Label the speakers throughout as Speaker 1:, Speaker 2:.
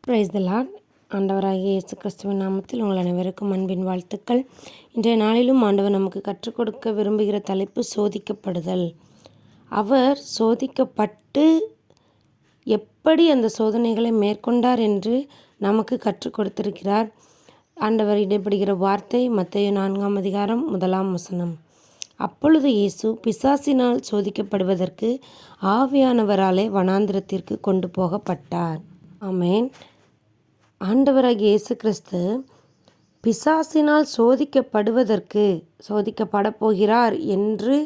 Speaker 1: Praise the Lord. ஆண்டவராகிய இயேசு கிறிஸ்துவின் நாமத்தில் உங்கள் அனைவருக்கும் அன்பின் வாழ்த்துக்கள். இன்றைய நாளிலும் ஆண்டவர் நமக்கு கற்றுக் கொடுக்க விரும்புகிற தலைப்பு சோதிக்கப்படுதல். அவர் சோதிக்கப்பட்டு எப்படி அந்த சோதனைகளை மேற்கொண்டார் என்று நமக்கு கற்றுக் கொடுத்திருக்கிறார். ஆண்டவர் இடைப்படுகிற வார்த்தை மத்தேயு 4:1. அப்பொழுது இயேசு பிசாசினால் சோதிக்கப்படுவதற்கு ஆவியானவராலே வனாந்திரத்திற்கு கொண்டு போகப்பட்டார். ஆமென். ஆண்டவராகிய இயேசு கிறிஸ்து பிசாசினால் சோதிக்கப்படப் போகிறார் என்று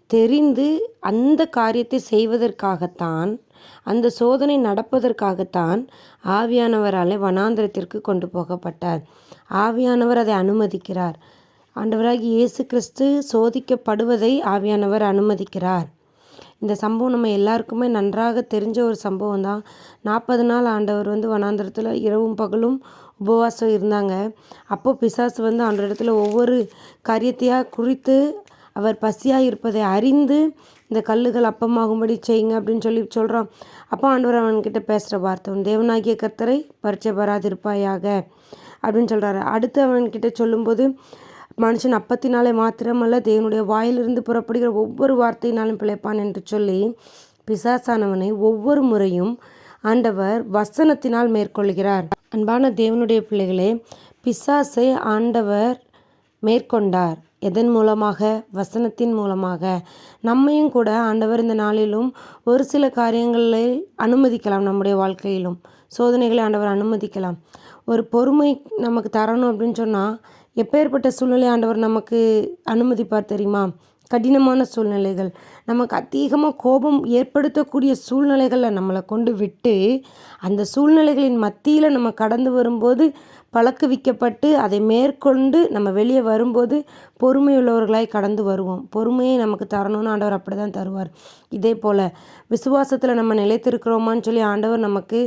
Speaker 1: தெரிந்து அந்த காரியத்தை செய்வதற்காகத்தான், அந்த சோதனை நடப்பதற்காகத்தான் ஆவியானவராலே வனாந்திரத்திற்கு கொண்டு போகப்பட்டார். ஆவியானவர் அதை அனுமதிக்கிறார். ஆண்டவராகிய இயேசு கிறிஸ்து சோதிக்கப்படுவதை ஆவியானவர் அனுமதிக்கிறார். இந்த சம்பவம் நம்ம எல்லாருக்குமே நன்றாக தெரிஞ்ச ஒரு சம்பவம் தான். 40 நாள் ஆண்டவர் வனாந்திரத்தில் இரவும் பகலும் உபவாசம் இருந்தாங்க. அப்போது பிசாசு ஆண்டவரிடத்தில் ஒவ்வொரு காரியத்தையாக குறித்து அவர் பசியாக இருப்பதை அறிந்து இந்த கல்லுகள் அப்பமாகும்படி செய்யுங்க அப்படின்னு சொல்கிறான். அப்போ ஆண்டவர் அவன்கிட்ட பேசுகிற வார்த்தை, உன் தேவனாகிய கர்த்தரை பரீட்சை பாராதிருப்பாயாக அப்படின்னு சொல்கிறாரு. அடுத்து அவன்கிட்ட சொல்லும்போது, மனுஷன் அப்பத்தினாலே மாத்திரமல்ல தேவனுடைய வாயிலிருந்து புறப்படுகிற ஒவ்வொரு வார்த்தையினாலும் பிழைப்பான் என்று சொல்லி பிசாசானவனை ஒவ்வொரு முறையும் ஆண்டவர் வசனத்தினால் மேற்கொள்கிறார். அன்பான தேவனுடைய பிள்ளைகளே, பிசாசை ஆண்டவர் மேற்கொண்டார். எதன் மூலமாக? வசனத்தின் மூலமாக. நம்மையும் கூட ஆண்டவர் இந்த நாளிலும் ஒரு சில காரியங்களை அனுமதிக்கலாம். நம்முடைய வாழ்க்கையிலும் சோதனைகளை ஆண்டவர் அனுமதிக்கலாம். ஒரு பொறுமை நமக்கு தரணும் அப்படின்னு சொன்னால் எப்பேற்பட்ட சூழ்நிலை ஆண்டவர் நமக்கு அனுமதிப்பார் தெரியுமா? கடினமான சூழ்நிலைகள், நமக்கு அதிகமாக கோபம் ஏற்படுத்தக்கூடிய சூழ்நிலைகளில் நம்மளை கொண்டு விட்டு, அந்த சூழ்நிலைகளின் மத்தியில் நம்ம கடந்து வரும்போது பழக்குவிக்கப்பட்டு அதை மேற்கொண்டு நம்ம வெளியே வரும்போது பொறுமையுள்ளவர்களாய் கடந்து வருவோம். பொறுமையை நமக்கு தரணும்னு ஆண்டவர் அப்படி தான் தருவார். இதே போல் விசுவாசத்தில் நம்ம நிலைத்திருக்கிறோமான்னு சொல்லி ஆண்டவர் நமக்கு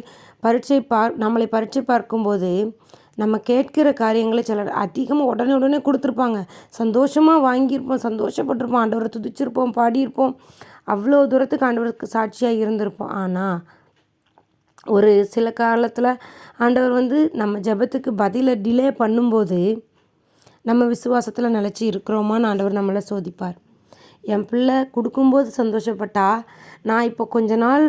Speaker 1: நம்மளை பரீட்சை பார்க்கும்போது நம்ம கேட்கிற காரியங்களை சிலர் அதிகமாக உடனே கொடுத்துருப்பாங்க. சந்தோஷமாக வாங்கியிருப்போம், சந்தோஷப்பட்டிருப்போம், ஆண்டவரை துதிச்சிருப்போம், பாடியிருப்போம், அவ்வளோ தூரத்துக்கு ஆண்டவருக்கு சாட்சியாக இருந்திருப்போம். ஆனால் ஒரு சில காலத்தில் ஆண்டவர் நம்ம ஜெபத்துக்கு பதிலை டிலே பண்ணும்போது நம்ம விசுவாசத்தில் நிலச்சி இருக்கிறோமான்னு ஆண்டவர் நம்மளை சோதிப்பார். என் பிள்ளை கொடுக்கும்போது சந்தோஷப்பட்டா, நான் இப்போ கொஞ்ச நாள்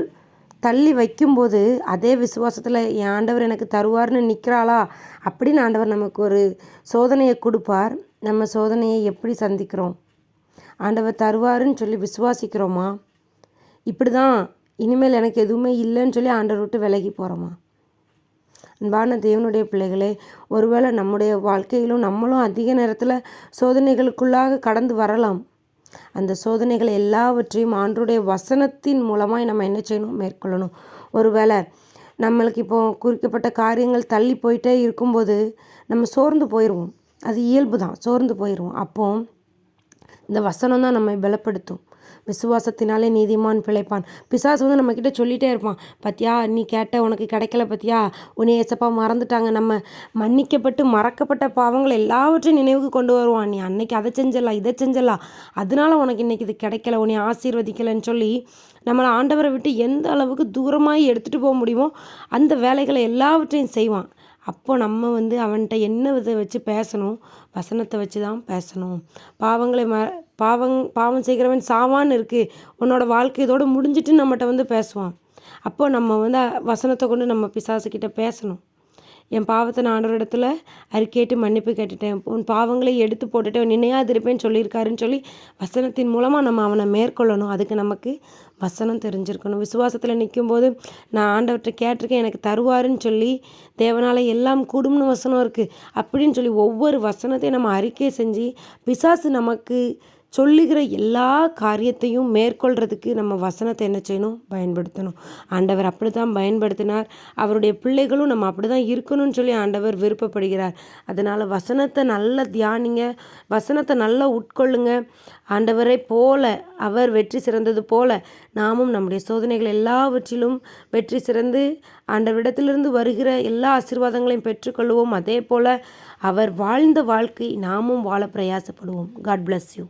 Speaker 1: தள்ளி வைக்கும்போது அதே விசுவாசத்தில் என் ஆண்டவர் எனக்கு தருவார்னு நிற்கிறாளா அப்படின்னு ஆண்டவர் நமக்கு ஒரு சோதனையை கொடுப்பார். நம்ம சோதனையை எப்படி சந்திக்கிறோம்? ஆண்டவர் தருவாருன்னு சொல்லி விசுவாசிக்கிறோமா? இப்படி தான் இனிமேல் எனக்கு எதுவுமே இல்லைன்னு சொல்லி ஆண்டவர் விட்டு விலகி போகிறோமா? அன்பான தேவனுடைய பிள்ளைகளே, ஒருவேளை நம்முடைய வாழ்க்கையிலும் நம்மளும் அதிக நேரத்தில் சோதனைகளுக்குள்ளாக கடந்து வரலாம். அந்த சோதனைகளை எல்லாவற்றையும் ஆண்டவருடைய வசனத்தின் மூலமாக நம்ம என்ன செய்யணும்? மேற்கொள்ளணும். ஒருவேளை நம்மளுக்கு இப்போது குறிக்கப்பட்ட காரியங்கள் தள்ளி போயிட்டே இருக்கும்போது நம்ம சோர்ந்து போயிடுவோம். அது இயல்பு தான், சோர்ந்து போயிடுவோம். அப்போது இந்த வசனம் தான் நம்மை பலப்படுத்தும். விசுவாசத்தினாலே நீதிமான் பிழைப்பான். பிசாசு நம்மக்கிட்ட சொல்லிகிட்டே இருப்பான், பத்தியா நீ கேட்ட உனக்கு கிடைக்கல, பத்தியா உன்னை ஏசப்பா மறந்துட்டாங்க. நம்ம மன்னிக்கப்பட்டு மறக்கப்பட்ட பாவங்கள் எல்லாவற்றையும் நினைவுக்கு கொண்டு வருவான். நீ அன்னைக்கு அதை செஞ்சிடலாம், இதை செஞ்சிடலாம், அதனால உனக்கு இன்றைக்கி இது கிடைக்கல, உன்னை ஆசீர்வதிக்கலைன்னு சொல்லி நம்மளை ஆண்டவரை விட்டு எந்த அளவுக்கு தூரமாக எடுத்துகிட்டு போக முடியுமோ அந்த வேலைகளை எல்லாவற்றையும் செய்வான். அப்போ நம்ம அவன்கிட்ட என்ன இதை வச்சு பேசணும்? வசனத்தை வச்சு தான் பேசணும். பாவம் செய்கிறவன் சாவான்னு இருக்குது, உன்னோட வாழ்க்கை இதோடு முடிஞ்சிட்டு நம்மகிட்ட பேசுவான். அப்போ நம்ம வசனத்தை கொண்டு நம்ம பிசாசுக்கிட்ட பேசணும். என் பாவத்தை நான் ஆண்டவரிடத்துல அறிக்கையிட்டு மன்னிப்பு கேட்டுட்டேன், உன் பாவங்களை எடுத்து போட்டுட்டேன், நினையாதிருப்பேன்னு சொல்லியிருக்காருன்னு சொல்லி வசனத்தின் மூலமாக நம்ம அவனை மேற்கொள்ளணும். அதுக்கு நமக்கு வசனம் தெரிஞ்சிருக்கணும். விசுவாசத்தில் நிற்கும்போது நான் ஆண்டவர்கிட்ட கேட்டிருக்கேன், எனக்கு தருவாருன்னு சொல்லி தேவனால் எல்லாம் கூடும்னு வசனம் இருக்குது அப்படின்னு சொல்லி ஒவ்வொரு வசனத்தையும் நம்ம அறிக்கை செஞ்சு பிசாசு நமக்கு சொல்லுகிற எல்லா காரியத்தையும் மேற்கொள்கிறதுக்கு நம்ம வசனத்தை என்ன செய்யணும்? பயன்படுத்தணும். ஆண்டவர் அப்படி தான் பயன்படுத்தினார். அவருடைய பிள்ளைகளும் நம்ம அப்படி தான் இருக்கணும்னு சொல்லி ஆண்டவர் விருப்பப்படுகிறார். அதனால் வசனத்தை நல்லா தியானிங்க, வசனத்தை நல்லா உட்கொள்ளுங்க. ஆண்டவரை போல அவர் வெற்றி சிறந்தது போல நாமும் நம்முடைய சோதனைகள் எல்லாவற்றிலும் வெற்றி சிறந்து ஆண்டவரிடத்திலிருந்து வருகிற எல்லா ஆசீர்வாதங்களையும் பெற்றுக்கொள்வோம். அதே போல் அவர் வாழ்ந்த வாழ்க்கை நாமும் வாழ பிரயாசப்படுவோம். God bless you.